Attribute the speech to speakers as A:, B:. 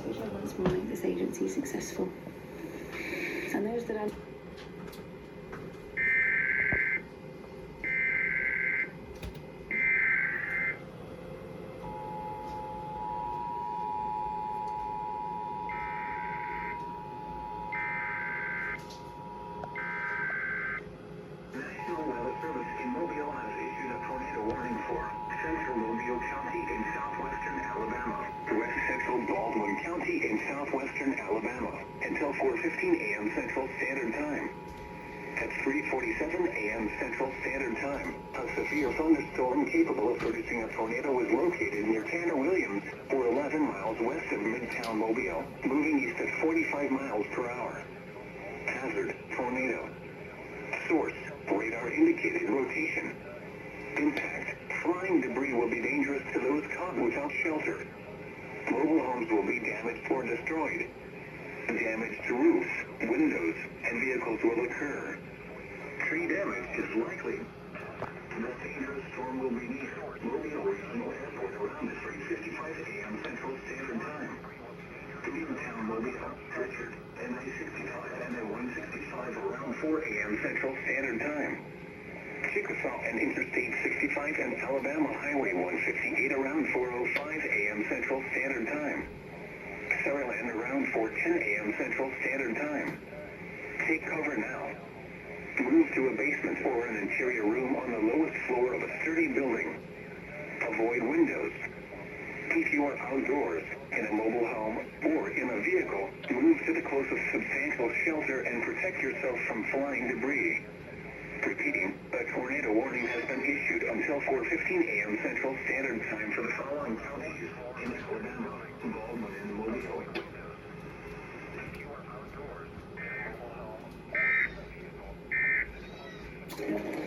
A: which are once more make this agency successful. And those that are...
B: National Weather Service in Mobile has issued a tornado warning for central Mobile County in southwestern Alabama, west central Baldwin County in southwestern Alabama, until 4:15 a.m. Central Standard Time. At 3:47 a.m. Central Standard Time, a severe thunderstorm capable of producing a tornado was located near Tanner Williams, or 11 miles west of Midtown Mobile, moving east at 45 miles per hour. Hazard, tornado. Source, radar indicated rotation. Impact, flying debris will be dangerous to those caught without shelter. Mobile homes will be damaged or destroyed. Damage to roofs, windows, and vehicles will occur. Tree damage is likely. The dangerous storm will be near Mobile Regional Airport around 3:55 a.m. Central Standard Time. Midtown Mobile, Richard, and I-65 and I-165 around 4 a.m. Central Standard Time. Chickasaw and Interstate 65 and Alabama Highway 158 around 4:05 a.m. Central Standard Time. Saraland around 4:10 a.m. Central Standard Time. Take cover now. Move to a basement or an interior room on the lowest floor of a sturdy building. Avoid windows. If you are outdoors, in a mobile home, or in a vehicle, move to the closest substantial shelter and protect yourself from flying debris. Repeating, a tornado warning has been issued until 4:15 a.m. Central Standard Time for the following counties in Alabama, Baldwin, and Mobile. If you are outdoors, in a mobile home, or in a vehicle,